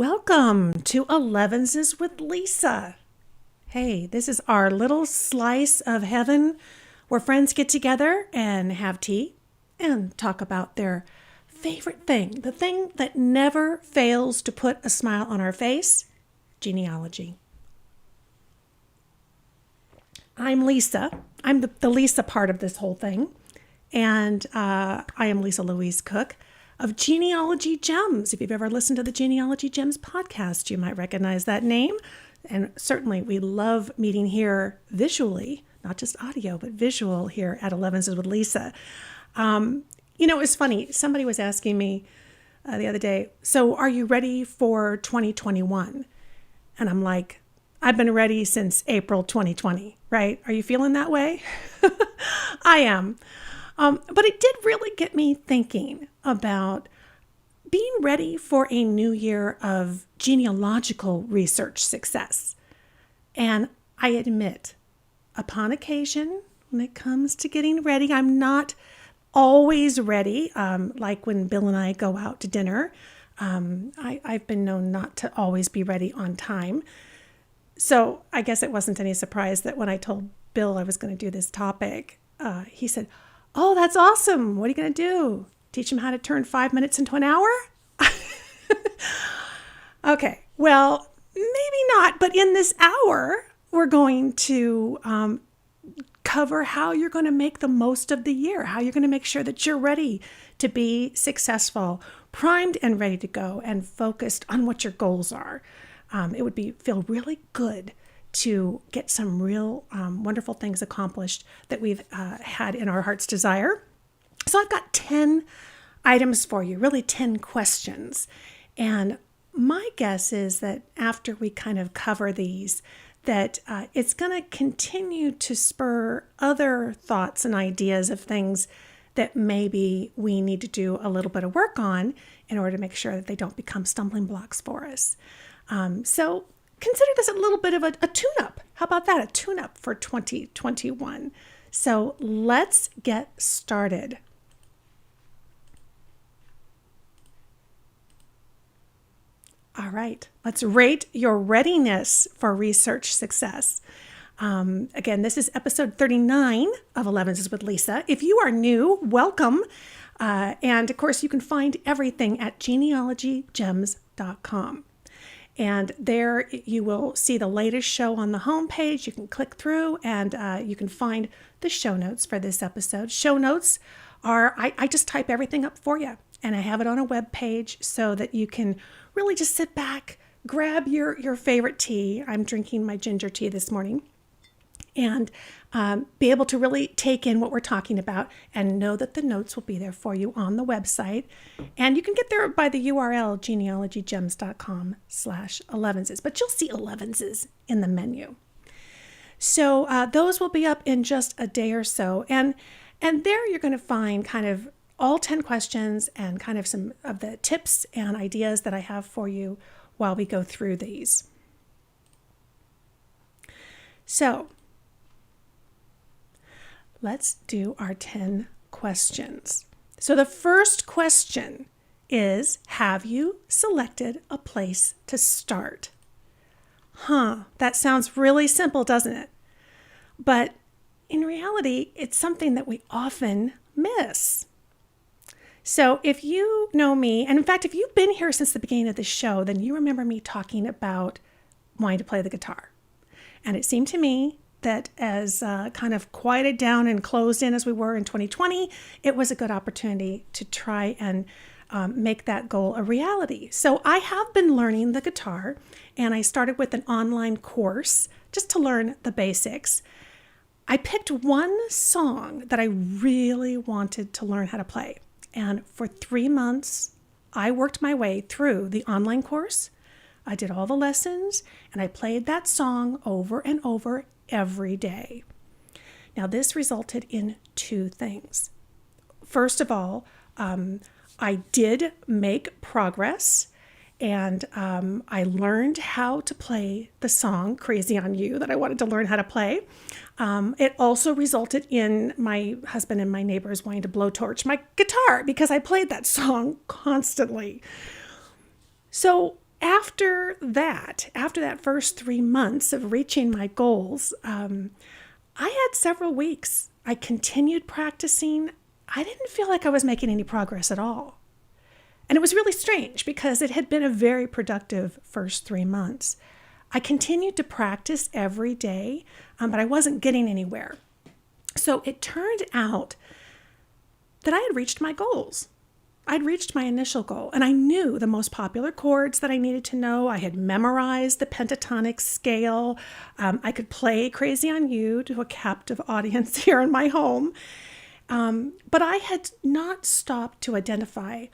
Welcome to Elevenses with Lisa. Hey, this is our little slice of heaven where friends get together and have tea and talk about their favorite thing, the thing that never fails to put a smile on our face, genealogy. I'm Lisa. I'm the Lisa part of this whole thing. And I am Lisa Louise Cooke of Genealogy Gems. If you've ever listened to the Genealogy Gems podcast, you might recognize that name. And certainly we love meeting here visually, not just audio, but visual here at Elevenses with Lisa. It's funny. Somebody was asking me the other day, so are you ready for 2021? And I'm like, I've been ready since April 2020, right? Are you feeling that way? I am. But it did really get me thinking about being ready for a new year of genealogical research success. And I admit, upon occasion, when it comes to getting ready, I'm not always ready. Like when Bill and I go out to dinner, I've been known not to always be ready on time. So I guess it wasn't any surprise that when I told Bill I was going to do this topic, he said, "Oh, that's awesome. What are you going to do? Teach him how to turn 5 minutes into an hour?" Okay, well, maybe not. But in this hour, we're going to cover how you're going to make the most of the year, how you're going to make sure that you're ready to be successful, primed and ready to go, and focused on what your goals are. It would feel really good to get some real wonderful things accomplished that we've had in our heart's desire. So I've got 10 items for you, really 10 questions. And my guess is that after we kind of cover these, that it's going to continue to spur other thoughts and ideas of things that maybe we need to do a little bit of work on in order to make sure that they don't become stumbling blocks for us. So consider this a little bit of a tune-up. How about that? A tune-up for 2021. So let's get started. All right, let's rate your readiness for research success. Again, this is episode 39 of Elevenses with Lisa. If you are new, welcome. And of course, you can find everything at genealogygems.com. And there you will see the latest show on the homepage. You can click through and you can find the show notes for this episode. Show notes are, I just type everything up for you. And I have it on a web page so that you can really just sit back, grab your favorite tea. I'm drinking my ginger tea this morning. And be able to really take in what we're talking about and know that the notes will be there for you on the website. And you can get there by the URL genealogygems.com/elevenses, but you'll see elevenses in the menu. So those will be up in just a day or so. And there you're going to find kind of all 10 questions and kind of some of the tips and ideas that I have for you while we go through these. So let's do our 10 questions. So the first question is, have you selected a place to start? That sounds really simple, doesn't it? But in reality, it's something that we often miss. So if you know me, and in fact, if you've been here since the beginning of the show, then you remember me talking about wanting to play the guitar. And it seemed to me that as kind of quieted down and closed in as we were in 2020, it was a good opportunity to try and make that goal a reality. So I have been learning the guitar, and I started with an online course just to learn the basics. I picked one song that I really wanted to learn how to play. And for 3 months, I worked my way through the online course. I did all the lessons, and I played that song over and over every day. Now, this resulted in two things. First of all, I did make progress, and I learned how to play the song Crazy on You that I wanted to learn how to play. It also resulted in my husband and my neighbors wanting to blowtorch my guitar because I played that song constantly. So after that first 3 months of reaching my goals, I had several weeks. I continued practicing. I didn't feel like I was making any progress at all. And it was really strange because it had been a very productive first 3 months. I continued to practice every day, but I wasn't getting anywhere. So it turned out that I had reached my goals. I'd reached my initial goal, and I knew the most popular chords that I needed to know. I had memorized the pentatonic scale. I could play Crazy on You to a captive audience here in my home. But I had not stopped to identify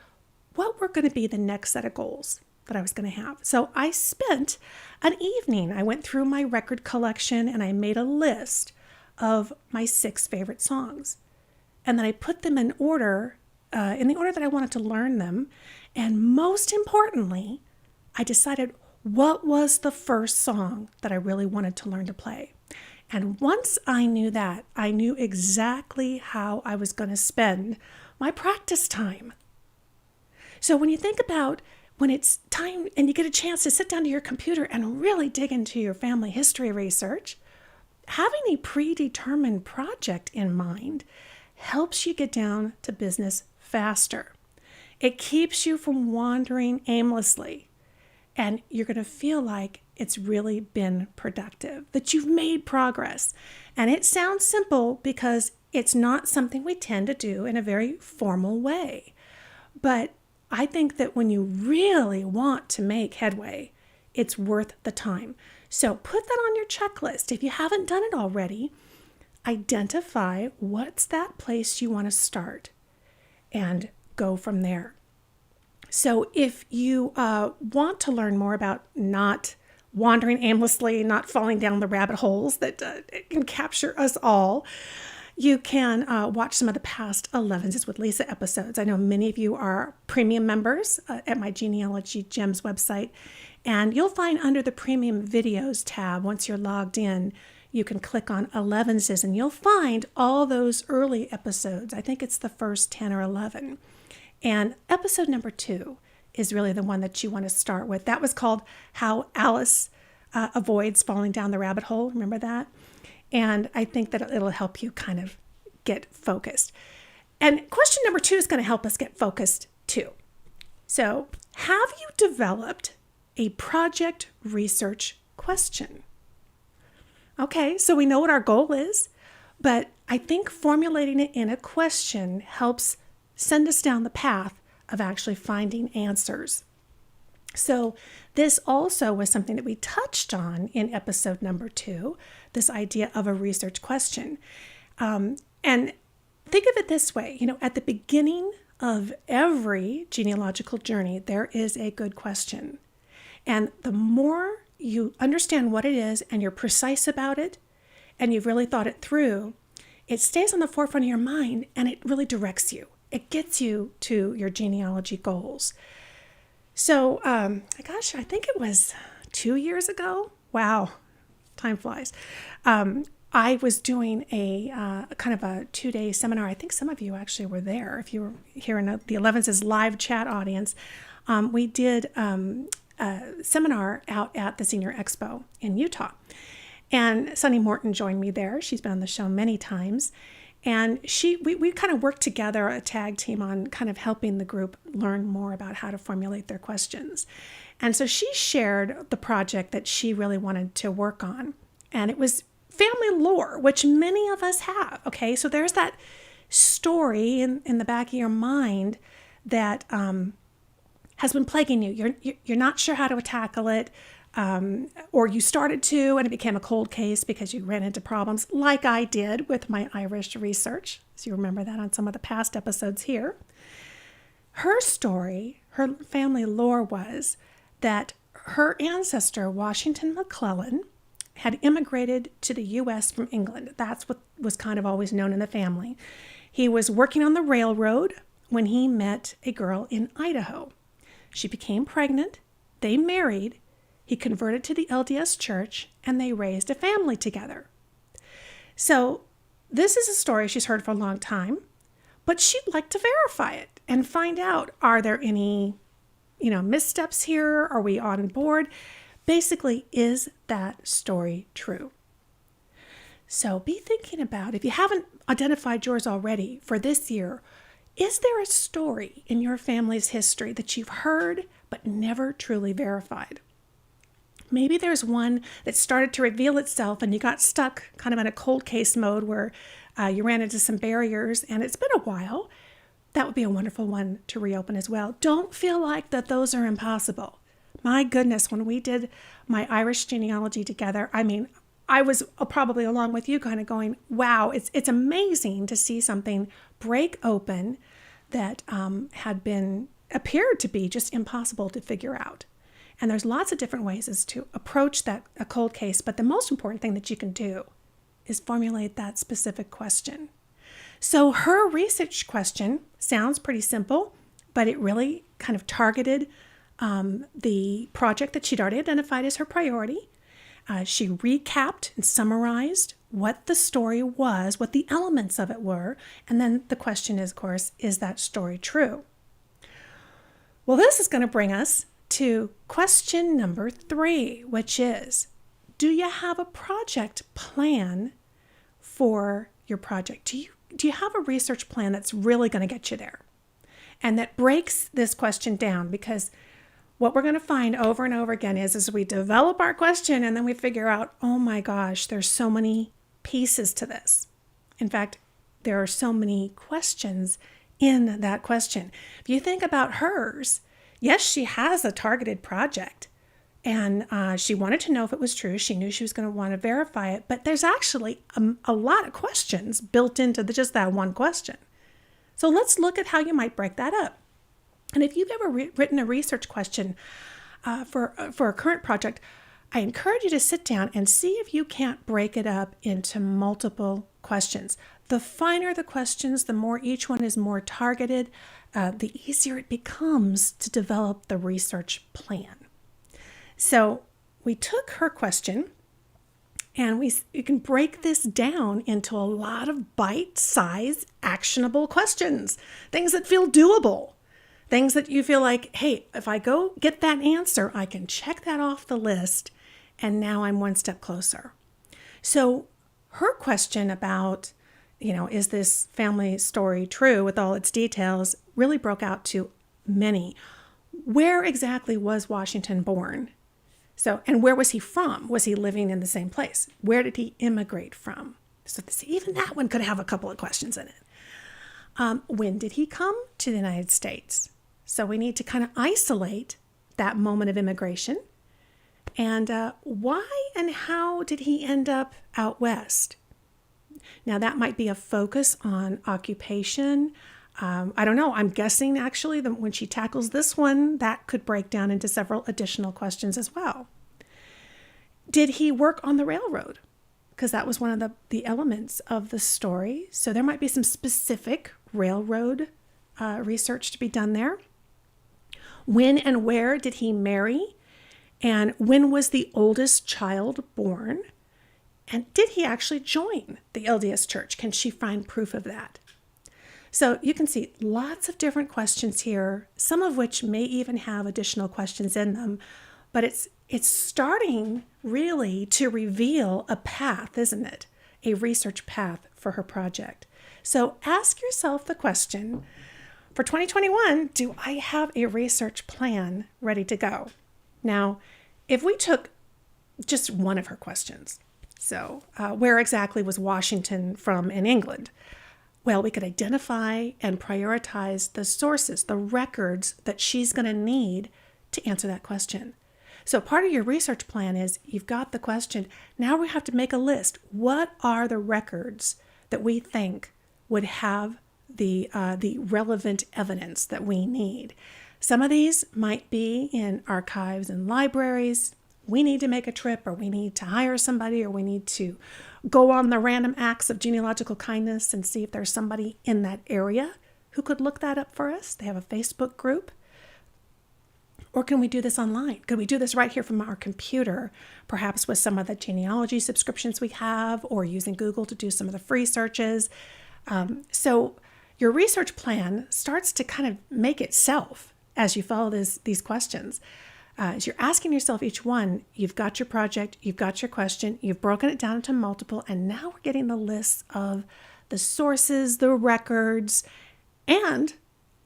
what were going to be the next set of goals that I was going to have. So I spent an evening. I went through my record collection and I made a list of my 6 favorite songs. And then I put them in the order that I wanted to learn them. And most importantly, I decided what was the first song that I really wanted to learn to play. And once I knew that, I knew exactly how I was going to spend my practice time. So when you think about when it's time and you get a chance to sit down to your computer and really dig into your family history research, having a predetermined project in mind helps you get down to business faster. It keeps you from wandering aimlessly, and you're going to feel like it's really been productive, that you've made progress. And it sounds simple because it's not something we tend to do in a very formal way. But I think that when you really want to make headway, it's worth the time. So put that on your checklist. If you haven't done it already, identify what's that place you want to start and go from there. So if you want to learn more about not wandering aimlessly, not falling down the rabbit holes that can capture us all, you can watch some of the past Elevenses with Lisa episodes. I know many of you are premium members at my Genealogy Gems website, and you'll find under the Premium Videos tab, once you're logged in, you can click on Elevenses, and you'll find all those early episodes. I think it's the first 10 or 11. And episode number 2 is really the one that you want to start with. That was called How Alice Avoids Falling Down the Rabbit Hole. Remember that? And I think that it'll help you kind of get focused. And question number 2 is going to help us get focused too. So, have you developed a project research question? Okay, so we know what our goal is, but I think formulating it in a question helps send us down the path of actually finding answers. So this also was something that we touched on in episode number 2, this idea of a research question. And think of it this way, at the beginning of every genealogical journey, there is a good question. And the more you understand what it is and you're precise about it and you've really thought it through, it stays on the forefront of your mind and it really directs you. It gets you to your genealogy goals. So, I think it was 2 years ago. Wow, time flies. I was doing a kind of a 2-day seminar. I think some of you actually were there. If you were here in the Elevenses live chat audience, we did a seminar out at the Senior Expo in Utah. And Sunny Morton joined me there. She's been on the show many times. And we kind of worked together, a tag team, on kind of helping the group learn more about how to formulate their questions. And so she shared the project that she really wanted to work on. And it was family lore, which many of us have. Okay, so there's that story in the back of your mind that has been plaguing you. You're not sure how to tackle it. Or you started to and it became a cold case because you ran into problems like I did with my Irish research. So you remember that on some of the past episodes here. Her story, her family lore was that her ancestor, Washington McClellan, had immigrated to the U.S. from England. That's what was kind of always known in the family. He was working on the railroad when he met a girl in Idaho. She became pregnant. They married. He converted to the LDS church, and they raised a family together. So this is a story she's heard for a long time, but she'd like to verify it and find out, are there any missteps here? Are we on board? Basically, is that story true? So be thinking about, if you haven't identified yours already for this year, is there a story in your family's history that you've heard but never truly verified? Maybe there's one that started to reveal itself and you got stuck kind of in a cold case mode where you ran into some barriers and it's been a while. That would be a wonderful one to reopen as well. Don't feel like that those are impossible. My goodness, when we did my Irish genealogy together, I was probably along with you kind of going, wow, it's amazing to see something break open that appeared to be just impossible to figure out. And there's lots of different ways as to approach a cold case, but the most important thing that you can do is formulate that specific question. So her research question sounds pretty simple, but it really kind of targeted the project that she'd already identified as her priority. She recapped and summarized what the story was, what the elements of it were, and then the question is, of course, is that story true? Well, this is going to bring us to question number 3, which is, do you have a project plan for your project? Do you have a research plan that's really going to get you there? And that breaks this question down, because what we're going to find over and over again is we develop our question and then we figure out, oh my gosh, there's so many pieces to this. In fact, there are so many questions in that question. If you think about hers, yes, she has a targeted project and she wanted to know if it was true. She knew she was going to want to verify it, but there's actually a lot of questions built into just that one question. So let's look at how you might break that up. And if you've ever written a research question for a current project, I encourage you to sit down and see if you can't break it up into multiple questions. The finer the questions, the more each one is more targeted, the easier it becomes to develop the research plan. So we took her question and you can break this down into a lot of bite-sized, actionable questions, things that feel doable. Things that you feel like, hey, if I go get that answer, I can check that off the list, and now I'm one step closer. So her question about, is this family story true with all its details, really broke out to many. Where exactly was Washington born? So, and where was he from? Was he living in the same place? Where did he immigrate from? So even that one could have a couple of questions in it. When did he come to the United States? So we need to kind of isolate that moment of immigration. And why and how did he end up out west? Now that might be a focus on occupation. I don't know. I'm guessing actually that when she tackles this one, that could break down into several additional questions as well. Did he work on the railroad? Because that was one of the elements of the story. So there might be some specific railroad research to be done there. When and where did he marry? And when was the oldest child born? And did he actually join the LDS Church? Can she find proof of that? So you can see lots of different questions here, some of which may even have additional questions in them, but it's starting really to reveal a path, isn't it? A research path for her project. So ask yourself the question, for 2021, do I have a research plan ready to go? Now, if we took just one of her questions, so where exactly was Washington from in England? Well, we could identify and prioritize the sources, the records that she's going to need to answer that question. So part of your research plan is you've got the question. Now we have to make a list. What are the records that we think would have the relevant evidence that we need? Some of these might be in archives and libraries. We need to make a trip, or we need to hire somebody, or we need to go on the random acts of genealogical kindness and see if there's somebody in that area who could look that up for us. They have a Facebook group. Or can we do this online? Could we do this right here from our computer, perhaps with some of the genealogy subscriptions we have, or using Google to do some of the free searches? So your research plan starts to kind of make itself as you follow these questions. As you're asking yourself each one, you've got your project, you've got your question, you've broken it down into multiple, and now we're getting the lists of the sources, the records, and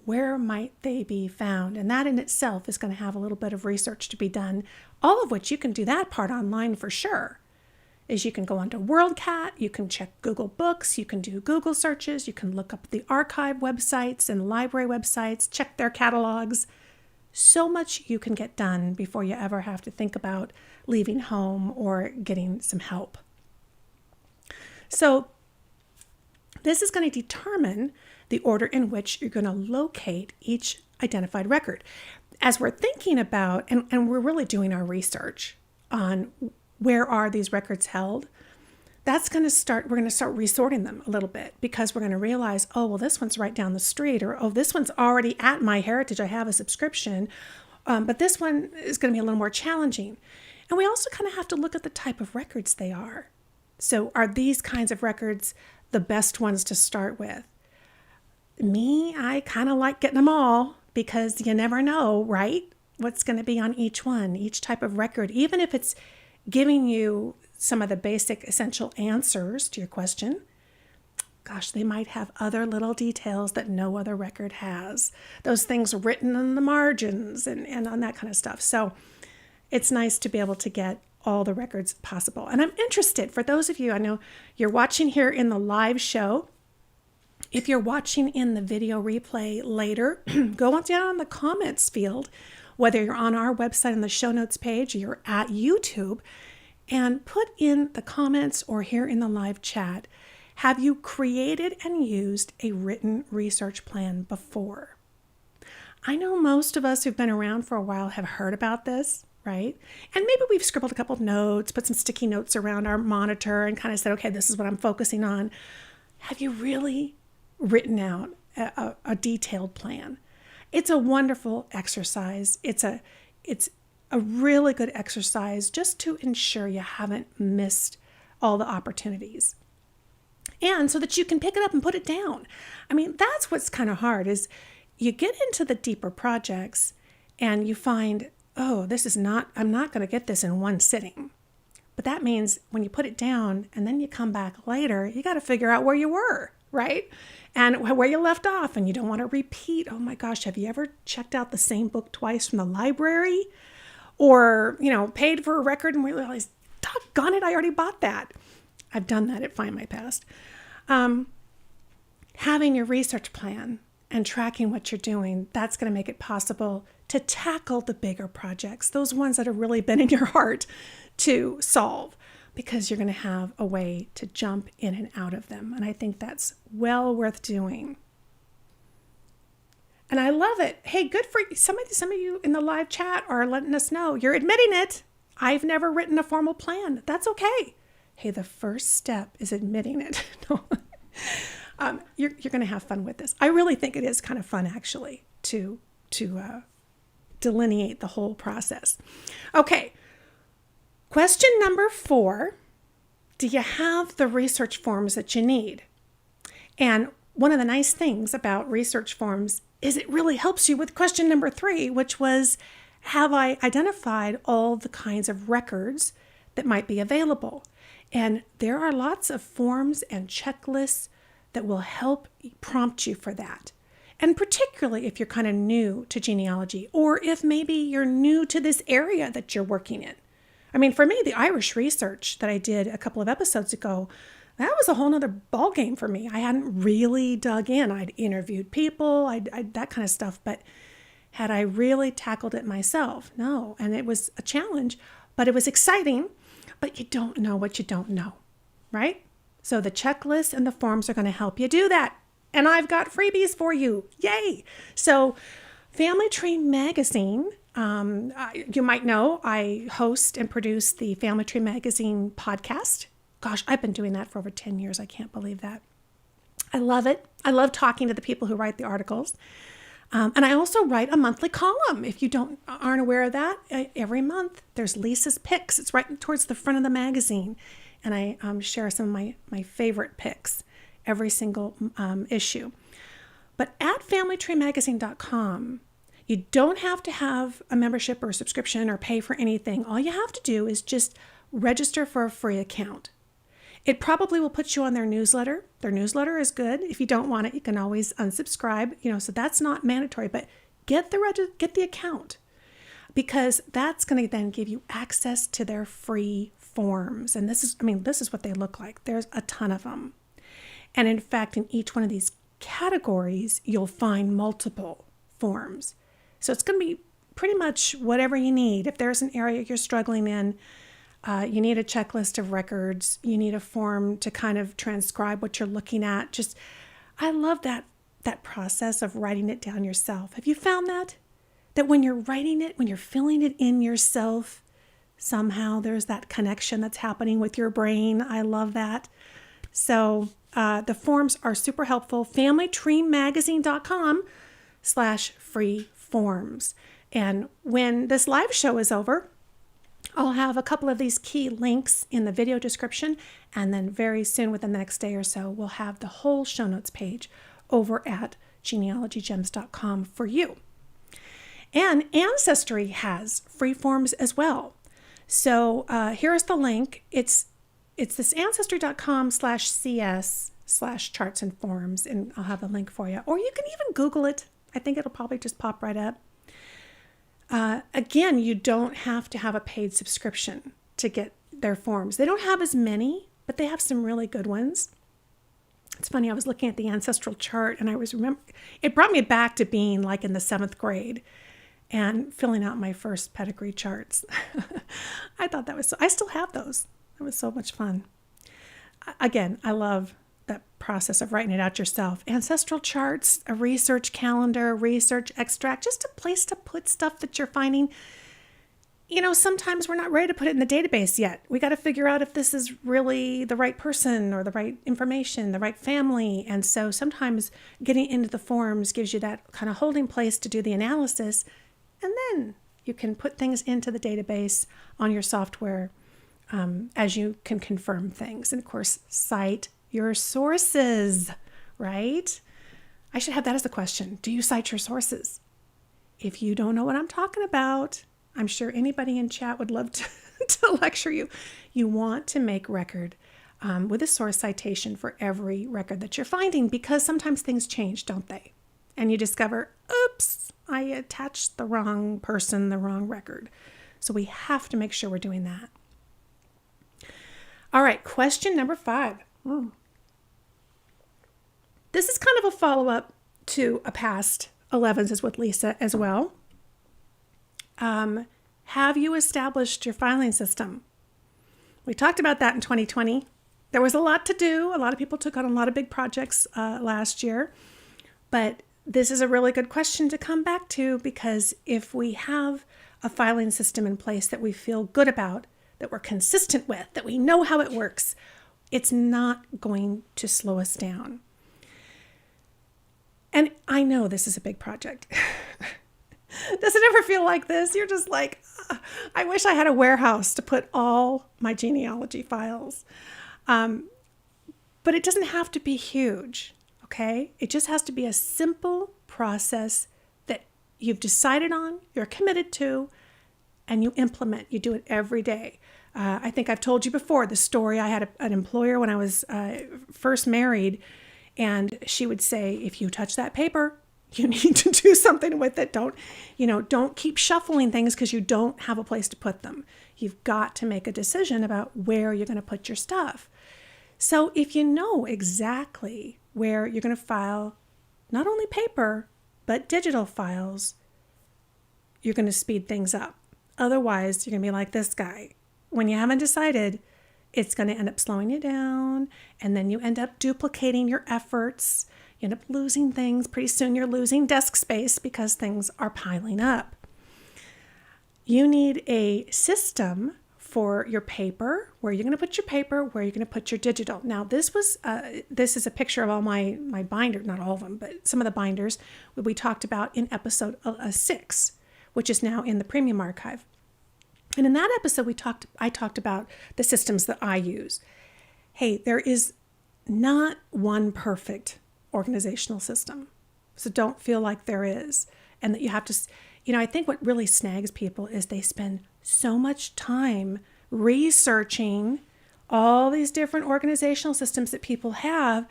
where might they be found. And that in itself is going to have a little bit of research to be done, all of which you can do that part online for sure. Is you can go onto WorldCat, you can check Google Books, you can do Google searches, you can look up the archive websites and library websites, check their catalogs. So much you can get done before you ever have to think about leaving home or getting some help. So this is going to determine the order in which you're going to locate each identified record. As we're thinking about, and we're really doing our research on where are these records held, we're going to start resorting them a little bit, because we're going to realize, oh, well, this one's right down the street, or, oh, this one's already at MyHeritage. I have a subscription, but this one is going to be a little more challenging. And we also kind of have to look at the type of records they are. So are these kinds of records the best ones to start with? Me, I kind of like getting them all, because you never know, right, what's going to be on each one, each type of record, even if it's giving you some of the basic essential answers to your question. Gosh, they might have other little details that no other record has. Those things written in the margins and on that kind of stuff. So it's nice to be able to get all the records possible. And I'm interested, for those of you, I know you're watching here in the live show. If you're watching in the video replay later, go on down in the comments field, whether you're on our website on the show notes page or you're at YouTube, and put in the comments or here in the live chat, have you created and used a written research plan before? I know most of us who've been around for a while have heard about this, right? And maybe we've scribbled a couple of notes, put some sticky notes around our monitor and kind of said, okay, this is what I'm focusing on. Have you really written out a detailed plan? It's a wonderful exercise. It's a really good exercise just to ensure you haven't missed all the opportunities. And so that you can pick it up and put it down. I mean, that's what's kind of hard, is you get into the deeper projects and you find, oh, I'm not going to get this in one sitting. But that means when you put it down and then you come back later, you got to figure out where you were, right? And where you left off, and you don't want to repeat. Oh my gosh, have you ever checked out the same book twice from the library? Or, paid for a record and realized, doggone it, I already bought that. I've done that at Find My Past. Having your research plan and tracking what you're doing, that's going to make it possible to tackle the bigger projects, those ones that have really been in your heart to solve, because you're going to have a way to jump in and out of them. And I think that's well worth doing. And I love it. Hey, good for you. Some of you in the live chat are letting us know you're admitting it. I've never written a formal plan. That's okay. Hey, the first step is admitting it. You're going to have fun with this. I really think it is kind of fun, actually, to delineate the whole process. Okay. Question number 4, do you have the research forms that you need? And one of the nice things about research forms is it really helps you with question number 3, which was, have I identified all the kinds of records that might be available? And there are lots of forms and checklists that will help prompt you for that. And particularly if you're kind of new to genealogy, or if maybe you're new to this area that you're working in. I mean, for me, the Irish research that I did a couple of episodes ago, that was a whole nother ballgame for me. I hadn't really dug in. I'd interviewed people, I'd that kind of stuff, but had I really tackled it myself? No. And it was a challenge, but it was exciting, but you don't know what you don't know, right? So the checklist and the forms are going to help you do that. And I've got freebies for you. Yay. So Family Tree Magazine, you might know I host and produce the Family Tree Magazine podcast. Gosh, I've been doing that for over 10 years. I can't believe that. I love it. I love talking to the people who write the articles. And I also write a monthly column. If you aren't aware of that, every month there's Lisa's Picks. It's right towards the front of the magazine. And I share some of my favorite picks every single issue. But at familytreemagazine.com, You don't have to have a membership or a subscription or pay for anything. All you have to do is just register for a free account. It probably will put you on their newsletter. Their newsletter is good. If you don't want it, you can always unsubscribe, so that's not mandatory, but get the account, because that's going to then give you access to their free forms. And this is what they look like. There's a ton of them. And in fact, in each one of these categories, you'll find multiple forms. So it's going to be pretty much whatever you need. If there's an area you're struggling in, you need a checklist of records, you need a form to kind of transcribe what you're looking at. I love that process of writing it down yourself. Have you found that when you're writing it, when you're filling it in yourself, somehow there's that connection that's happening with your brain? I love that. So the forms are super helpful. FamilyTreeMagazine.com/free forms. And when this live show is over, I'll have a couple of these key links in the video description, and then very soon, within the next day or so, we'll have the whole show notes page over at genealogygems.com for you. And Ancestry has free forms as well. So here's the link. It's this ancestry.com/cs/charts and forms, and I'll have the link for you. Or you can even Google it. I think it'll probably just pop right up. Again, you don't have to have a paid subscription to get their forms. They don't have as many, but they have some really good ones. It's funny, I was looking at the ancestral chart, and it brought me back to being like in the 7th grade and filling out my first pedigree charts. I thought I still have those. It was so much fun. Again, I love that process of writing it out yourself. Ancestral charts, a research calendar, research extract, just a place to put stuff that you're finding. Sometimes we're not ready to put it in the database yet. We got to figure out if this is really the right person or the right information, the right family. And so sometimes getting into the forms gives you that kind of holding place to do the analysis. And then you can put things into the database on your software as you can confirm things. And of course, cite your sources, right? I should have that as the question. Do you cite your sources? If you don't know what I'm talking about, I'm sure anybody in chat would love to lecture you. You want to make record with a source citation for every record that you're finding, because sometimes things change, don't they? And you discover, oops, I attached the wrong person, the wrong record. So we have to make sure we're doing that. All right, question number 5. This is kind of a follow-up to a past Elevenses with Lisa as well. Have you established your filing system? We talked about that in 2020. There was a lot to do. A lot of people took on a lot of big projects last year. But this is a really good question to come back to, because if we have a filing system in place that we feel good about, that we're consistent with, that we know how it works, it's not going to slow us down. And I know this is a big project. Does it ever feel like this? You're just like, I wish I had a warehouse to put all my genealogy files. But it doesn't have to be huge, okay? It just has to be a simple process that you've decided on, you're committed to, and you implement. You do it every day. I think I've told you before the story. I had an employer when I was first married, and she would say, if you touch that paper, you need to do something with it. Don't keep shuffling things because you don't have a place to put them. You've got to make a decision about where you're going to put your stuff. So if you know exactly where you're going to file not only paper, but digital files, you're going to speed things up. Otherwise, you're going to be like this guy. When you haven't decided, it's going to end up slowing you down, and then you end up duplicating your efforts. You end up losing things. Pretty soon you're losing desk space because things are piling up. You need a system for your paper, where you're going to put your paper, where you're going to put your digital. Now, this is a picture of all my binders, not all of them, but some of the binders that we talked about in episode 6, which is now in the premium archive. And in that episode, I talked about the systems that I use. Hey, there is not one perfect organizational system. So don't feel like there is. and that you have to, I think what really snags people is they spend so much time researching all these different organizational systems that people have,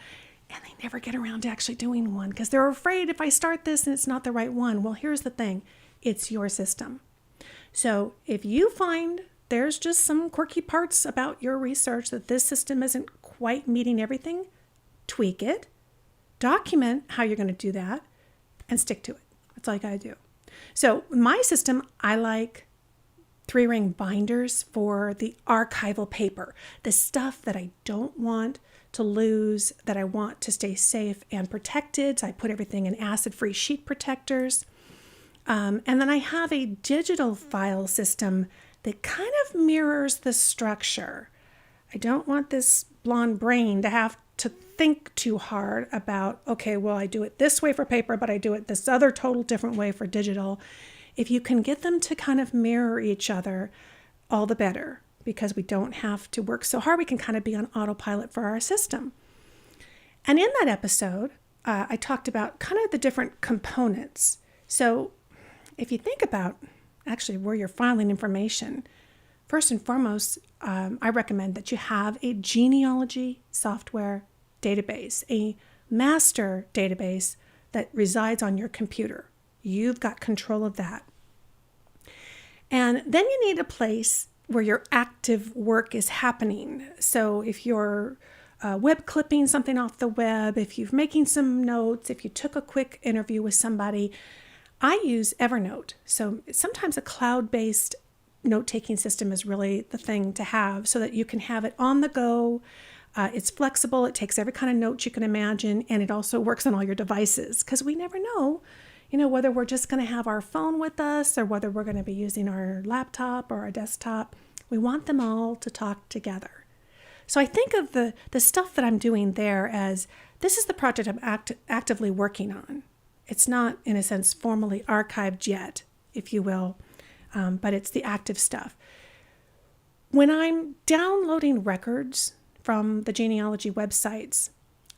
and they never get around to actually doing one because they're afraid if I start this and it's not the right one. Well, here's the thing. It's your system. So if you find there's just some quirky parts about your research that this system isn't quite meeting everything, tweak it, document how you're going to do that, and stick to it. That's all you got to do. So my system, I like 3-ring binders for the archival paper, the stuff that I don't want to lose, that I want to stay safe and protected. So I put everything in acid-free sheet protectors. And then I have a digital file system that kind of mirrors the structure. I don't want this blonde brain to have to think too hard about, okay, well, I do it this way for paper, but I do it this other total different way for digital. If you can get them to kind of mirror each other, all the better, because we don't have to work so hard. We can kind of be on autopilot for our system. And in that episode, I talked about kind of the different components. So if you think about actually where you're filing information, first and foremost, I recommend that you have a genealogy software database, a master database that resides on your computer. You've got control of that. And then you need a place where your active work is happening. So if you're web clipping something off the web, if you're making some notes, if you took a quick interview with somebody, I use Evernote. So sometimes a cloud-based note-taking system is really the thing to have so that you can have it on the go. It's flexible. It takes every kind of note you can imagine, and it also works on all your devices because we never know, whether we're just going to have our phone with us or whether we're going to be using our laptop or our desktop. We want them all to talk together. So I think of the stuff that I'm doing there as this is the project I'm actively working on. It's not, in a sense, formally archived yet, if you will, but it's the active stuff. When I'm downloading records from the genealogy websites,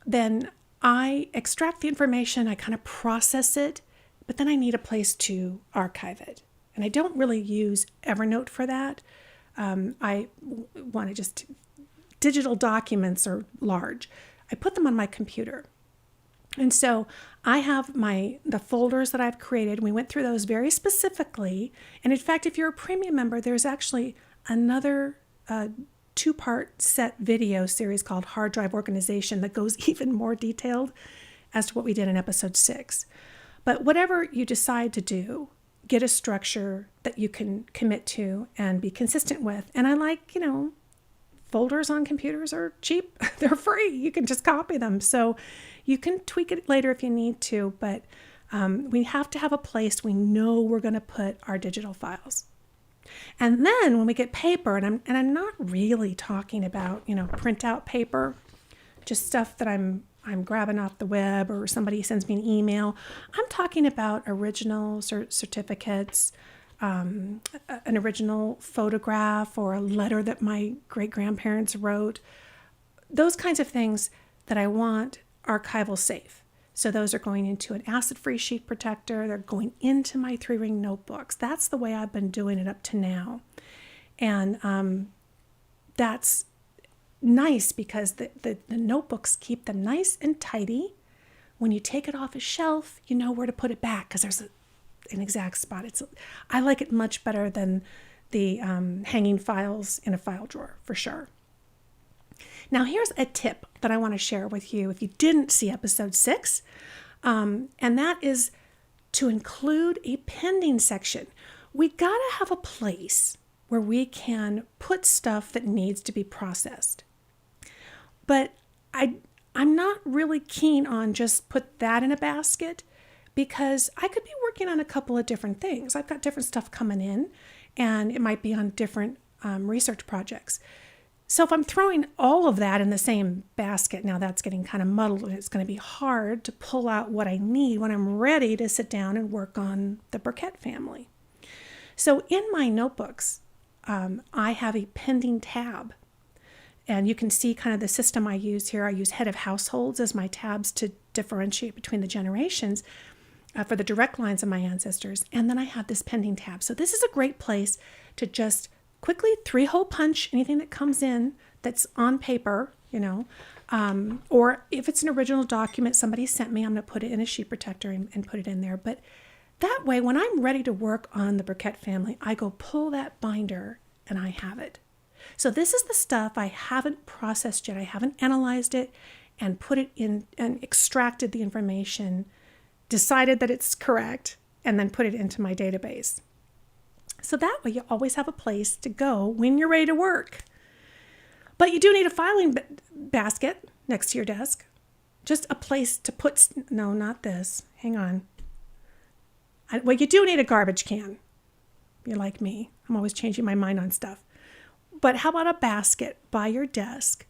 then I extract the information, I kind of process it, but then I need a place to archive it. And I don't really use Evernote for that. I want to just, digital documents are large. I put them on my computer. And so I have the folders that I've created. We went through those very specifically. And in fact, if you're a premium member, there's actually another 2-part set video series called Hard Drive Organization that goes even more detailed as to what we did in episode 6. But whatever you decide to do, get a structure that you can commit to and be consistent with. And I like, folders on computers are cheap. They're free. You can just copy them. So you can tweak it later if you need to, but we have to have a place we know we're going to put our digital files. And then when we get paper, and I'm not really talking about, print out paper, just stuff that I'm grabbing off the web or somebody sends me an email. I'm talking about original certificates, an original photograph or a letter that my great-grandparents wrote. Those kinds of things that I want archival safe. So those are going into an acid-free sheet protector. They're going into my 3-ring notebooks. That's the way I've been doing it up to now. And that's nice because the notebooks keep them nice and tidy. When you take it off a shelf, you know where to put it back because there's an exact spot. I like it much better than the hanging files in a file drawer, for sure. Now, here's a tip that I want to share with you if you didn't see episode 6, and that is to include a pending section. We got to have a place where we can put stuff that needs to be processed. But I'm not really keen on just put that in a basket because I could be working on a couple of different things. I've got different stuff coming in, and it might be on different research projects. So if I'm throwing all of that in the same basket, now that's getting kind of muddled, and it's going to be hard to pull out what I need when I'm ready to sit down and work on the Burkett family. So in my notebooks, I have a pending tab. And you can see kind of the system I use here. I use head of households as my tabs to differentiate between the generations. for the direct lines of my ancestors. And then I have this pending tab. So this is a great place to just quickly 3-hole punch anything that comes in that's on paper, or if it's an original document somebody sent me, I'm going to put it in a sheet protector and put it in there. But that way, when I'm ready to work on the Burkett family, I go pull that binder and I have it. So this is the stuff I haven't processed yet. I haven't analyzed it and put it in and extracted the information, decided that it's correct, and then put it into my database. So that way you always have a place to go when you're ready to work. But you do need a filing basket next to your desk. Just a place to put, no, not this. Hang on. Well, you do need a garbage can. You're like me. I'm always changing my mind on stuff. But how about a basket by your desk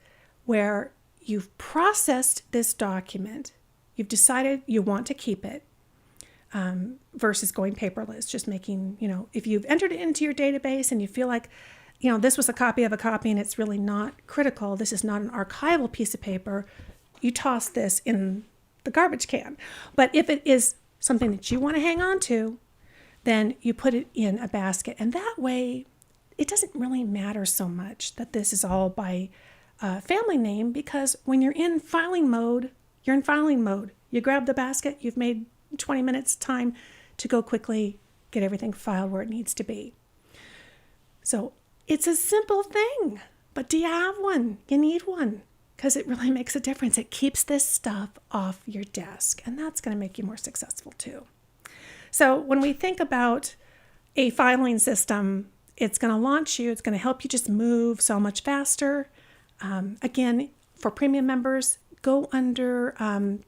where you've processed this document, you've decided you want to keep it, versus going paperless, just making, if you've entered it into your database and you feel like, this was a copy of a copy and it's really not critical, this is not an archival piece of paper, you toss this in the garbage can. But if it is something that you want to hang on to, then you put it in a basket. And that way, it doesn't really matter so much that this is all by family name, because when you're in filing mode, you're in filing mode. You grab the basket, you've made 20 minutes time to go quickly get everything filed where it needs to be. So it's a simple thing, but do you have one? You need one, because it really makes a difference. It keeps this stuff off your desk, and that's going to make you more successful too. So when we think about a filing system, it's going to launch you. It's going to help you just move so much faster. Again, for premium members, go under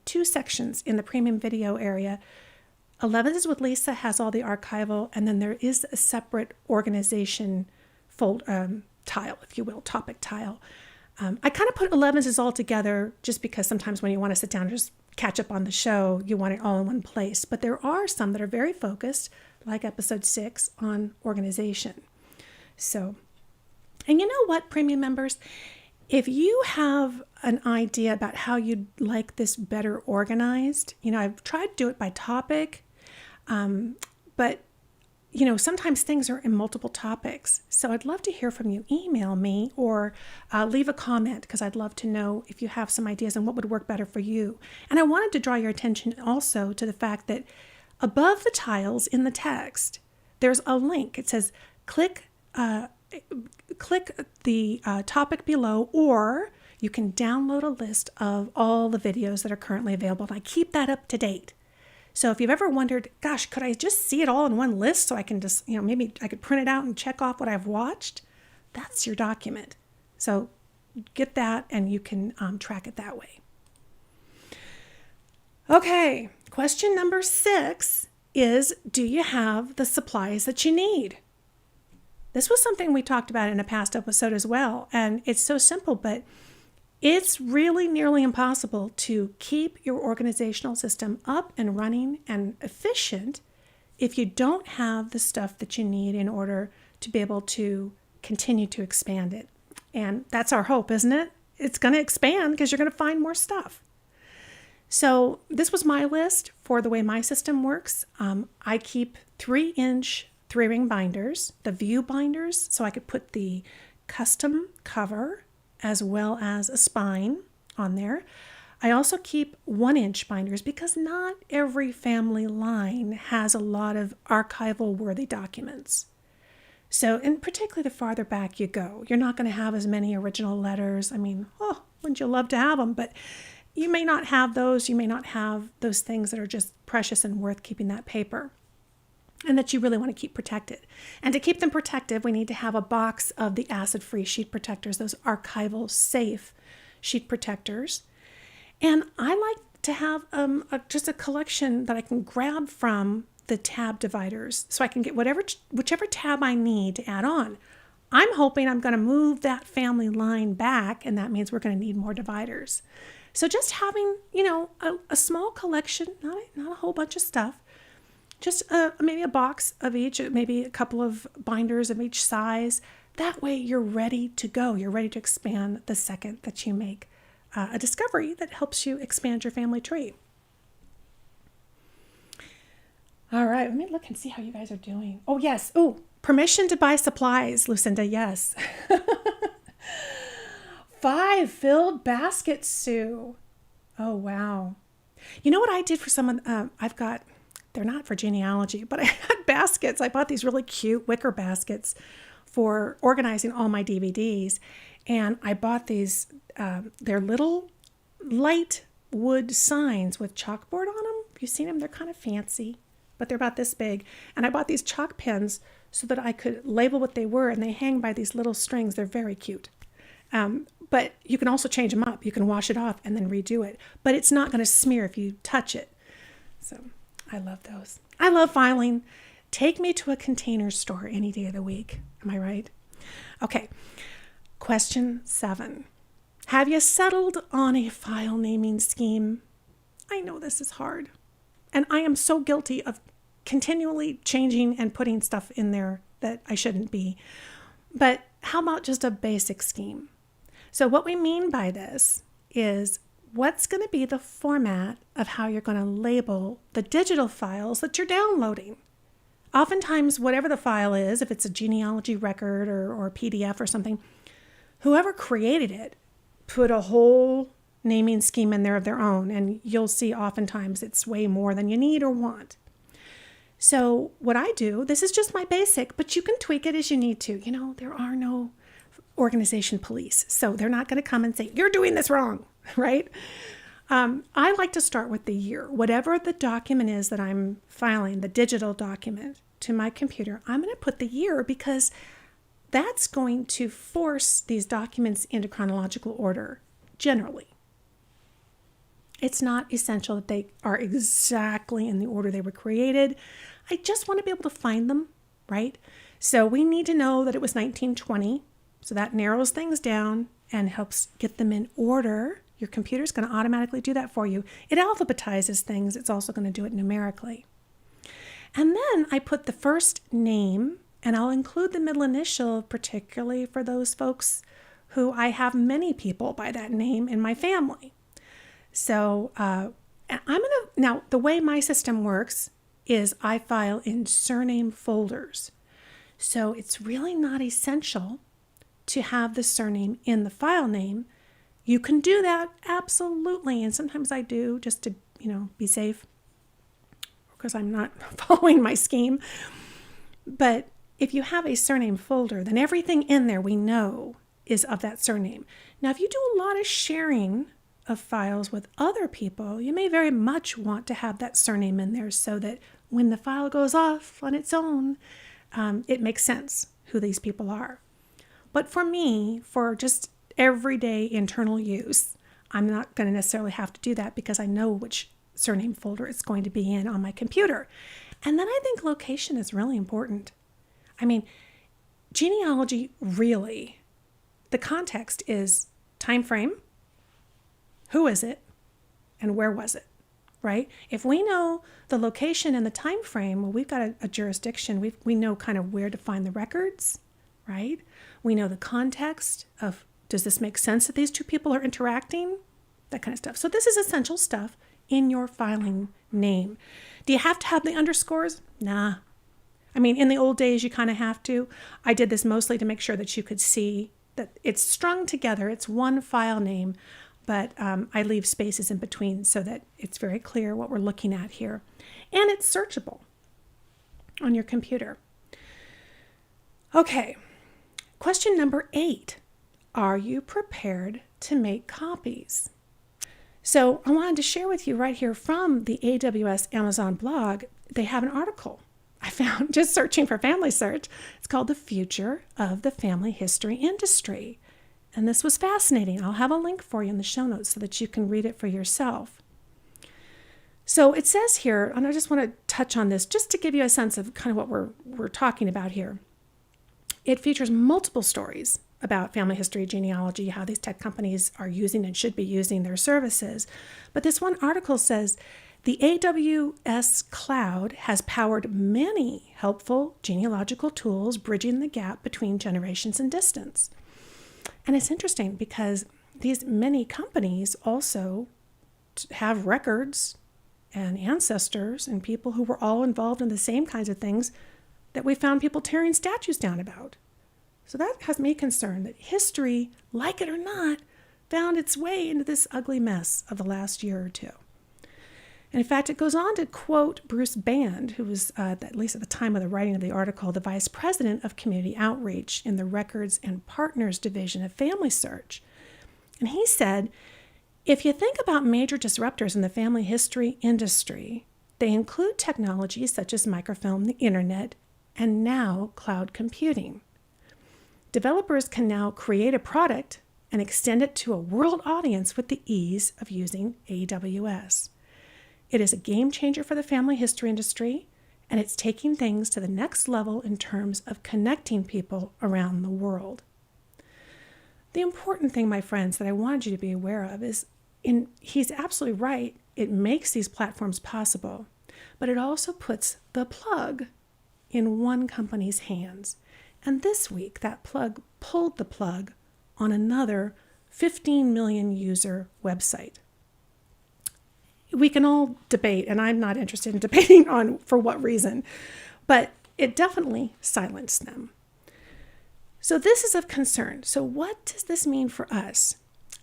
2 sections in the premium video area. Elevenses with Lisa has all the archival, and then there is a separate organization tile, if you will, topic tile. I kind of put Elevenses all together just because sometimes when you want to sit down and just catch up on the show, you want it all in one place. But there are some that are very focused, like episode 6 on organization. So, and you know what, premium members? If you have an idea about how you'd like this better organized, I've tried to do it by topic, but, sometimes things are in multiple topics. So I'd love to hear from you. Email me or leave a comment, because I'd love to know if you have some ideas on what would work better for you. And I wanted to draw your attention also to the fact that above the tiles in the text, there's a link. It says, click the topic below, or you can download a list of all the videos that are currently available. And I keep that up to date. So if you've ever wondered, gosh, could I just see it all in one list so I can just, maybe I could print it out and check off what I've watched? That's your document. So get that and you can track it that way. Okay, question number 6 is, do you have the supplies that you need? This was something we talked about in a past episode as well, and it's so simple, but it's really nearly impossible to keep your organizational system up and running and efficient if you don't have the stuff that you need in order to be able to continue to expand it. And that's our hope, isn't it? It's going to expand because you're going to find more stuff. So this was my list for the way my system works. I keep 3-inch 3-ring binders, the view binders, so I could put the custom cover as well as a spine on there. I also keep 1-inch binders because not every family line has a lot of archival worthy documents. So, and particularly the farther back you go, you're not going to have as many original letters. I mean, wouldn't you love to have them? But you may not have those. You may not have those things that are just precious and worth keeping that paper, and that you really want to keep protected. And to keep them protected, we need to have a box of the acid-free sheet protectors, those archival safe sheet protectors. And I like to have just a collection that I can grab from the tab dividers, so I can get whichever tab I need to add on. I'm hoping I'm going to move that family line back, and that means we're going to need more dividers. So just having, a small collection, not a whole bunch of stuff, just maybe a box of each, maybe a couple of binders of each size. That way you're ready to go. You're ready to expand the second that you make a discovery that helps you expand your family tree. All right, let me look and see how you guys are doing. Oh, yes. Oh, permission to buy supplies, Lucinda. Yes. 5 filled baskets, Sue. Oh, wow. You know what I did for someone? They're not for genealogy, but I had baskets. I bought these really cute wicker baskets for organizing all my DVDs. And I bought these, they're little light wood signs with chalkboard on them. Have you seen them? They're kind of fancy, but they're about this big. And I bought these chalk pens so that I could label what they were, and they hang by these little strings. They're very cute. But you can also change them up. You can wash it off and then redo it. But it's not going to smear if you touch it. So I love those. I love filing. Take me to a container store any day of the week. Am I right? Okay. Question 7. Have you settled on a file naming scheme? I know this is hard. And I am so guilty of continually changing and putting stuff in there that I shouldn't be. But how about just a basic scheme? So what we mean by this is what's going to be the format of how you're going to label the digital files that you're downloading. Oftentimes, whatever the file is, if it's a genealogy record or PDF or something, whoever created it put a whole naming scheme in there of their own, and you'll see oftentimes it's way more than you need or want. So what I do, this is just my basic, but you can tweak it as you need to. You know, there are no organization police, so they're not going to come and say, you're doing this wrong, right? I like to start with the year. Whatever the document is that I'm filing, the digital document to my computer, I'm going to put the year because that's going to force these documents into chronological order, generally. It's not essential that they are exactly in the order they were created. I just want to be able to find them, right? So we need to know that it was 1920. So that narrows things down and helps get them in order. Your computer's going to automatically do that for you. It alphabetizes things. It's also going to do it numerically. And then I put the first name, and I'll include the middle initial, particularly for those folks who I have many people by that name in my family. So now the way my system works is I file in surname folders. So it's really not essential to have the surname in the file name. You can do that, absolutely. And sometimes I do just to, be safe because I'm not following my scheme. But if you have a surname folder, then everything in there we know is of that surname. Now, if you do a lot of sharing of files with other people, you may very much want to have that surname in there so that when the file goes off on its own, it makes sense who these people are. But for me, for just everyday internal use, I'm not going to necessarily have to do that because I know which surname folder it's going to be in on my computer. And then I think location is really important. I mean, genealogy really, the context is time frame, who is it, and where was it, right? If we know the location and the time frame, well, we've got a jurisdiction. We know kind of where to find the records, right? We know the context of, does this make sense that these two people are interacting? That kind of stuff. So this is essential stuff in your filing name. Do you have to have the underscores? Nah. I mean, in the old days, you kind of have to. I did this mostly to make sure that you could see that it's strung together. It's one file name, but I leave spaces in between so that it's very clear what we're looking at here. And it's searchable on your computer. Okay. Question number 8, are you prepared to make copies? So I wanted to share with you right here from the AWS Amazon blog, they have an article I found just searching for Family Search. It's called The Future of the Family History Industry. And this was fascinating. I'll have a link for you in the show notes so that you can read it for yourself. So it says here, and I just want to touch on this just to give you a sense of kind of what we're talking about here. It features multiple stories about family history, genealogy, how these tech companies are using and should be using their services. But this one article says, the AWS cloud has powered many helpful genealogical tools, bridging the gap between generations and distance. And it's interesting because these many companies also have records and ancestors and people who were all involved in the same kinds of things that we found people tearing statues down about. So that has me concerned that history, like it or not, found its way into this ugly mess of the last year or two. And in fact, it goes on to quote Bruce Band, who was, at least at the time of the writing of the article, the vice president of community outreach in the Records and Partners Division of Family Search. And he said, if you think about major disruptors in the family history industry, they include technologies such as microfilm, the internet, and now cloud computing. Developers can now create a product and extend it to a world audience with the ease of using AWS. It is a game changer for the family history industry, and it's taking things to the next level in terms of connecting people around the world. The important thing, my friends, that I wanted you to be aware of is, he's absolutely right, it makes these platforms possible, but it also puts the plug in one company's hands. And this week, that plug pulled the plug on another 15 million user website. We can all debate, and I'm not interested in debating on for what reason, but it definitely silenced them. So this is of concern. So what does this mean for us?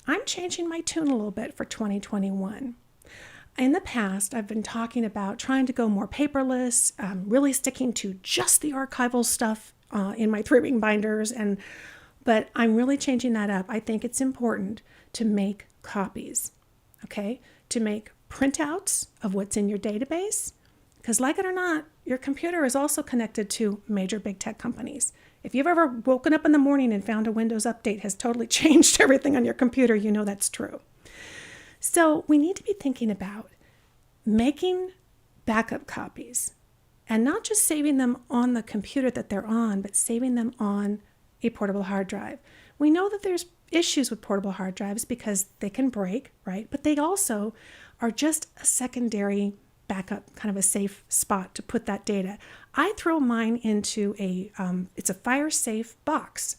I'm changing my tune a little bit for 2021. In the past, I've been talking about trying to go more paperless, really sticking to just the archival stuff in my 3-ring binders, but I'm really changing that up. I think it's important to make copies, okay? To make printouts of what's in your database, because like it or not, your computer is also connected to major big tech companies. If you've ever woken up in the morning and found a Windows update has totally changed everything on your computer, you know that's true. So we need to be thinking about making backup copies and not just saving them on the computer that they're on, but saving them on a portable hard drive. We know that there's issues with portable hard drives because they can break, right? But they also are just a secondary backup, kind of a safe spot to put that data. I throw mine into it's a fire safe box.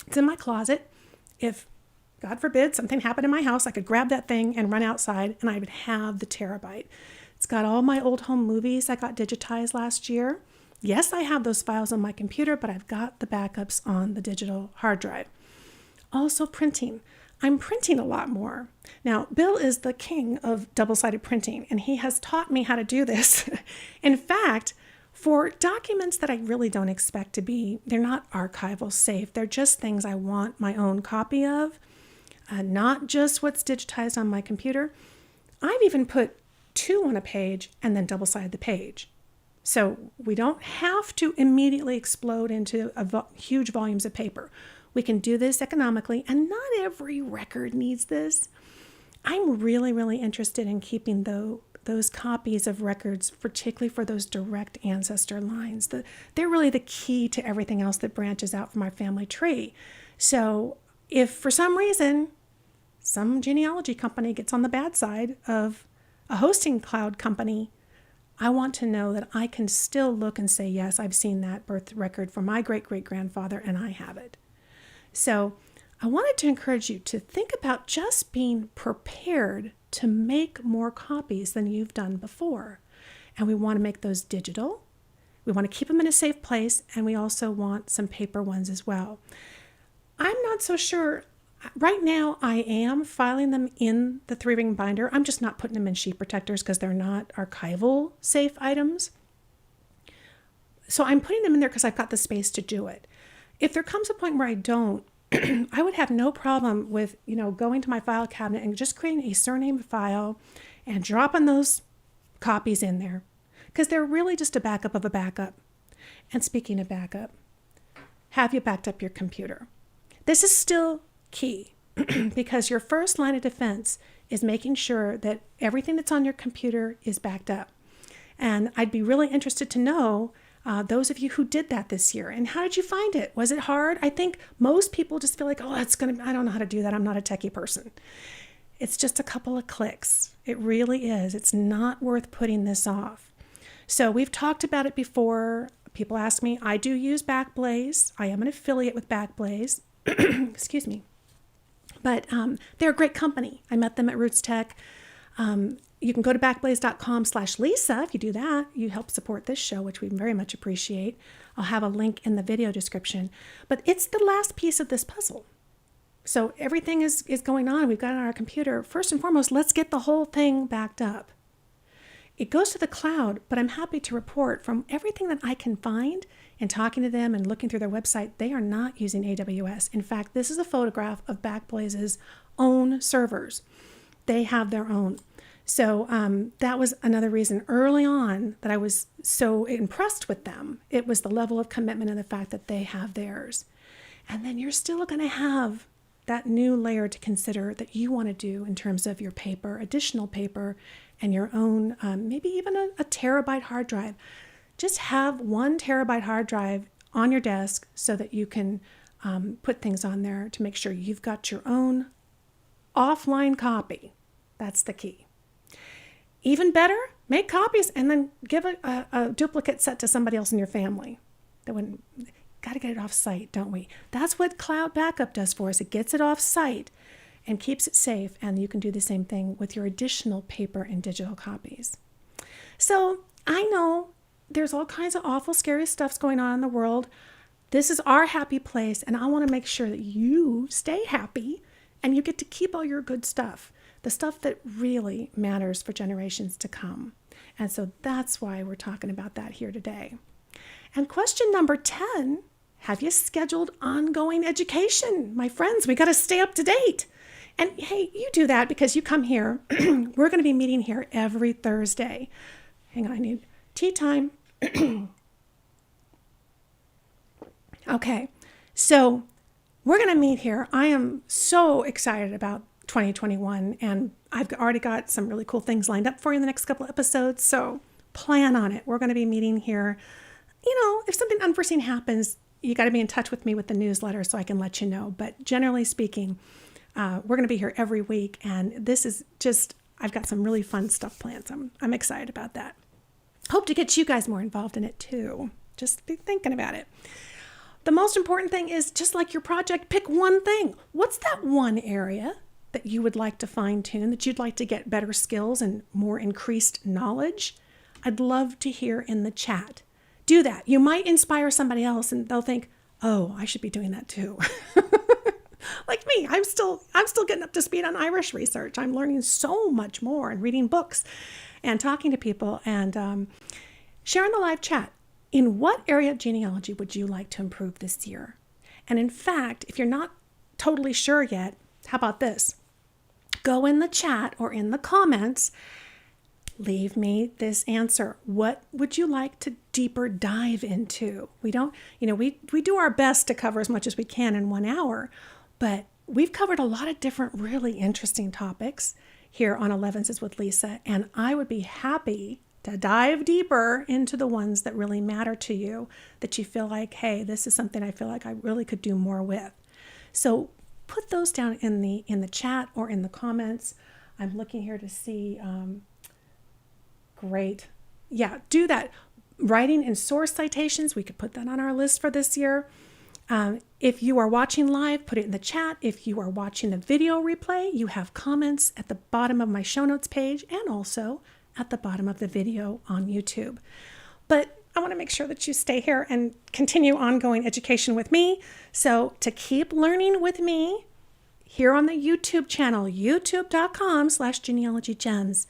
It's in my closet. If, God forbid, something happened in my house, I could grab that thing and run outside and I would have the terabyte. It's got all my old home movies I got digitized last year. Yes, I have those files on my computer, but I've got the backups on the digital hard drive. Also printing. I'm printing a lot more. Now, Bill is the king of double-sided printing, and he has taught me how to do this. In fact, for documents that I really don't expect to be, they're not archival safe. They're just things I want my own copy of, not just what's digitized on my computer. I've even put 2 on a page and then double-sided the page. So we don't have to immediately explode into huge volumes of paper. We can do this economically, and not every record needs this. I'm really, really interested in keeping those copies of records, particularly for those direct ancestor lines. They're really the key to everything else that branches out from our family tree. So if for some reason some genealogy company gets on the bad side of a hosting cloud company, I want to know that I can still look and say, yes, I've seen that birth record for my great-great-grandfather, and I have it. So I wanted to encourage you to think about just being prepared to make more copies than you've done before. And we want to make those digital. We want to keep them in a safe place, and we also want some paper ones as well. I'm not so sure. Right now, I am filing them in the 3-ring binder. I'm just not putting them in sheet protectors because they're not archival safe items. So I'm putting them in there because I've got the space to do it. If there comes a point where I don't, I would have no problem with, going to my file cabinet and just creating a surname file and dropping those copies in there because they're really just a backup of a backup. And speaking of backup, have you backed up your computer? This is still key because your first line of defense is making sure that everything that's on your computer is backed up. And I'd be really interested to know those of you who did that this year. And how did you find it? Was it hard? I think most people just feel like, I don't know how to do that. I'm not a techie person. It's just a couple of clicks. It really is. It's not worth putting this off. So we've talked about it before. People ask me, I do use Backblaze. I am an affiliate with Backblaze. Excuse me. But they're a great company. I met them at Roots Tech. You can go to backblaze.com/Lisa. If you do that, you help support this show, which we very much appreciate. I'll have a link in the video description. But it's the last piece of this puzzle. So everything is going on. We've got it on our computer. First and foremost, let's get the whole thing backed up. It goes to the cloud, but I'm happy to report from everything that I can find and talking to them and looking through their website, they are not using AWS. In fact, this is a photograph of Backblaze's own servers. They have their own. So that was another reason early on that I was so impressed with them. It was the level of commitment and the fact that they have theirs. And then you're still going to have that new layer to consider that you want to do in terms of your paper, additional paper, and your own, maybe even a terabyte hard drive. Just have 1 terabyte hard drive on your desk so that you can put things on there to make sure you've got your own offline copy. That's the key. Even better, make copies and then give a duplicate set to somebody else in your family. Got to get it off site, don't we? That's what cloud backup does for us. It gets it off site and keeps it safe. And you can do the same thing with your additional paper and digital copies. So I know there's all kinds of awful, scary stuffs going on in the world. This is our happy place. And I want to make sure that you stay happy and you get to keep all your good stuff, the stuff that really matters for generations to come. And so that's why we're talking about that here today. And question number 10, have you scheduled ongoing education? My friends, we got to stay up to date. And hey, you do that because you come here. We're going to be meeting here every Thursday. Hang on, I need tea time. Okay, so we're going to meet here. I am so excited about 2021, and I've already got some really cool things lined up for you in the next couple of episodes, so plan on it. We're going to be meeting here. If something unforeseen happens, you got to be in touch with me with the newsletter so I can let you know. But generally speaking, we're going to be here every week, and this is just, I've got some really fun stuff planned. So I'm excited about that. Hope to get you guys more involved in it too. Just be thinking about it. The most important thing is, just like your project, pick one thing. What's that one area that you would like to fine tune, that you'd like to get better skills and more increased knowledge? I'd love to hear in the chat. Do that. You might inspire somebody else and they'll think, oh, I should be doing that too. Like me, I'm still getting up to speed on Irish research. I'm learning so much more and reading books and talking to people and sharing the live chat. In what area of genealogy would you like to improve this year? And in fact, if you're not totally sure yet, how about this? Go in the chat or in the comments, leave me this answer. What would you like to deeper dive into? We don't, we do our best to cover as much as we can in 1 hour, but we've covered a lot of different really interesting topics here on Elevenses with Lisa, and I would be happy to dive deeper into the ones that really matter to you, that you feel like, hey, this is something I feel like I really could do more with. So put those down in the chat or in the comments. I'm looking here to see. Great. Yeah, do that. Writing and source citations, we could put that on our list for this year. If you are watching live, put it in the chat. If you are watching the video replay, you have comments at the bottom of my show notes page and also at the bottom of the video on YouTube. But I want to make sure that you stay here and continue ongoing education with me. So to keep learning with me here on the YouTube channel, youtube.com/genealogygems,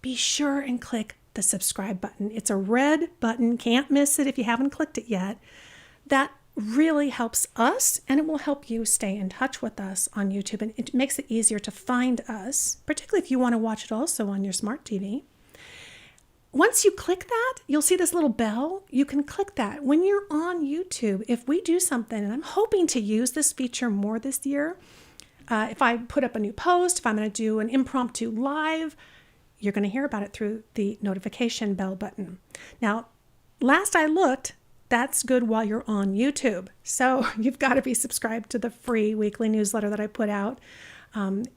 be sure and click the subscribe button. It's a red button. Can't miss it if you haven't clicked it yet. That really helps us, and it will help you stay in touch with us on YouTube. And it makes it easier to find us, particularly if you want to watch it also on your smart TV. Once you click that, you'll see this little bell. You can click that. When you're on YouTube, if we do something, and I'm hoping to use this feature more this year, if I put up a new post, if I'm going to do an impromptu live, you're going to hear about it through the notification bell button. Now, last I looked, that's good while you're on YouTube. So you've got to be subscribed to the free weekly newsletter that I put out.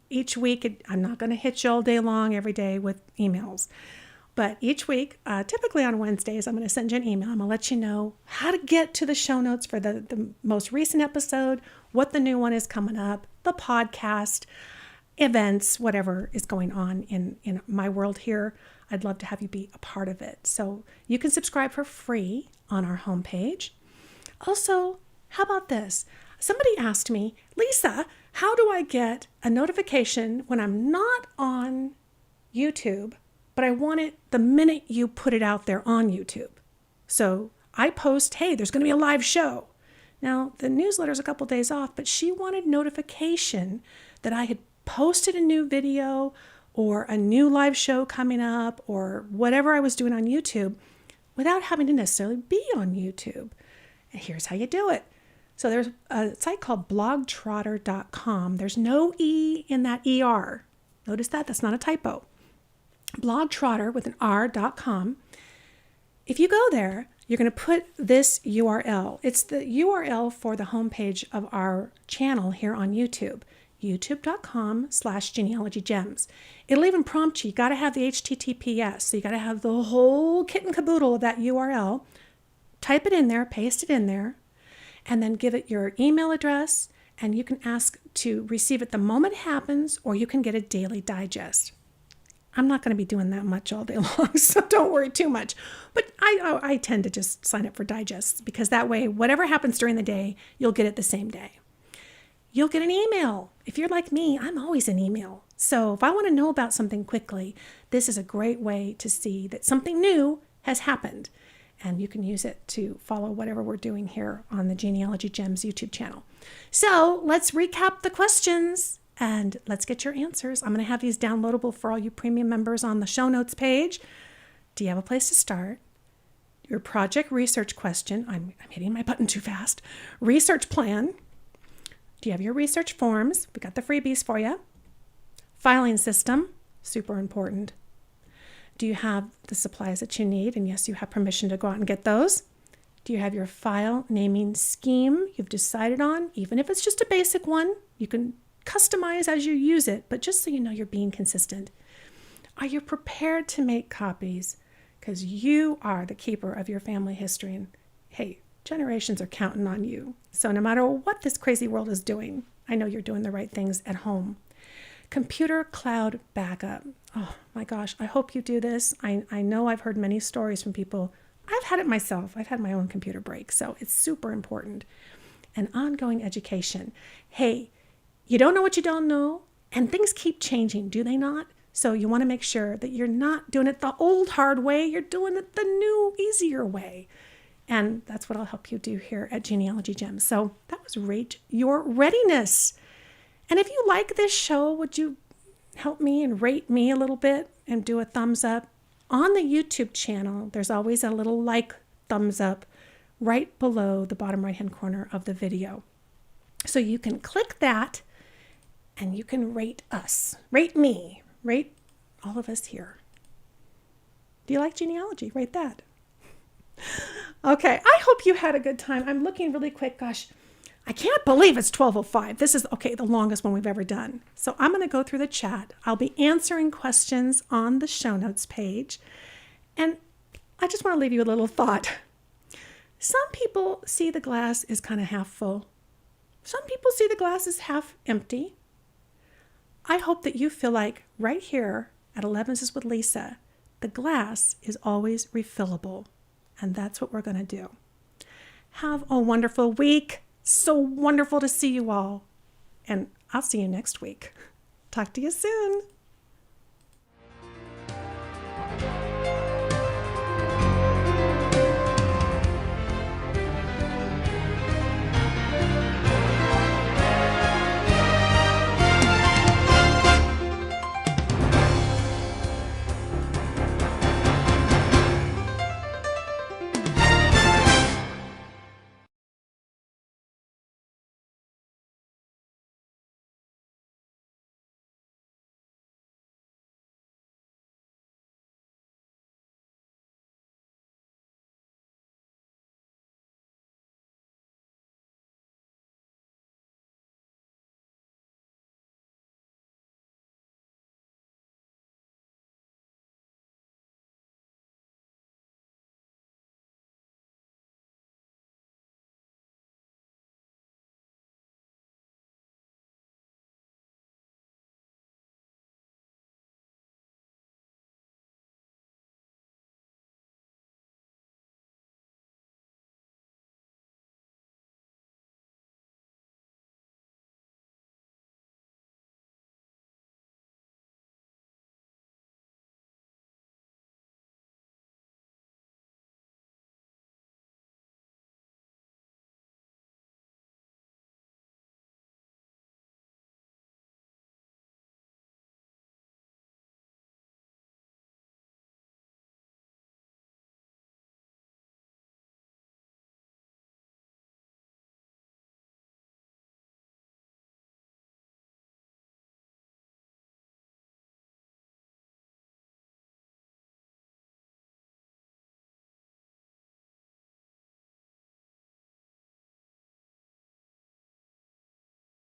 Each week, I'm not going to hit you all day long every day with emails. But each week, typically on Wednesdays, I'm going to send you an email. I'm going to let you know how to get to the show notes for the most recent episode, what the new one is coming up, the podcast. events, whatever is going on in my world here. I'd love to have you be a part of it. So you can subscribe for free on our homepage. Also, how about this? Somebody asked me, Lisa, how do I get a notification when I'm not on YouTube, but I want it the minute you put it out there on YouTube? So I post, hey, there's going to be a live show. Now, the newsletter's a couple days off, but she wanted notification that I had posted a new video or a new live show coming up or whatever I was doing on YouTube without having to necessarily be on YouTube. And here's how you do it. So there's a site called blogtrotter.com. There's no E in that ER. Notice that? That's not a typo. Blogtrotter with an R.com. If you go there, you're going to put this URL. It's the URL for the homepage of our channel here on YouTube, youtube.com/genealogygems. It'll even prompt you. You got to have the HTTPS. So you got to have the whole kit and caboodle of that URL. Type it in there, paste it in there, and then give it your email address, and you can ask to receive it the moment it happens, or you can get a daily digest. I'm not going to be doing that much all day long, so don't worry too much. But I tend to just sign up for digests because that way, whatever happens during the day, you'll get it the same day. You'll get an email. If you're like me, I'm always in email. So if I want to know about something quickly, this is a great way to see that something new has happened. And you can use it to follow whatever we're doing here on the Genealogy Gems YouTube channel. So let's recap the questions and let's get your answers. I'm going to have these downloadable for all you premium members on the show notes page. Do you have a place to start? Your project research question. I'm hitting my button too fast. Research plan. Do you have your research forms? We got the freebies for you. Filing system. Super important. Do you have the supplies that you need? And yes, you have permission to go out and get those. Do you have your file naming scheme you've decided on? Even if it's just a basic one, you can customize as you use it, but just so you know you're being consistent. Are you prepared to make copies? Because you are the keeper of your family history. And hey, generations are counting on you. So no matter what this crazy world is doing, I know you're doing the right things at home. Computer cloud backup. Oh my gosh, I hope you do this. I know I've heard many stories from people. I've had it myself. I've had my own computer break, so it's super important. And ongoing education. Hey, you don't know what you don't know, and things keep changing, do they not? So you want to make sure that you're not doing it the old hard way, you're doing it the new, easier way. And that's what I'll help you do here at Genealogy Gems. So that was Rate Your Readiness. And if you like this show, would you help me and rate me a little bit and do a thumbs up? On the YouTube channel, there's always a little like thumbs up right below the bottom right-hand corner of the video. So you can click that and you can rate us, rate me, rate all of us here. Do you like genealogy? Rate that. Okay, I hope you had a good time. I'm looking really quick. Gosh, I can't believe it's 12:05. This is, okay, the longest one we've ever done. So I'm going to go through the chat. I'll be answering questions on the show notes page. And I just want to leave you a little thought. Some people see the glass as kind of half full. Some people see the glass as half empty. I hope that you feel like right here at Elevenses with Lisa, the glass is always refillable. And that's what we're going to do. Have a wonderful week. So wonderful to see you all. And I'll see you next week. Talk to you soon.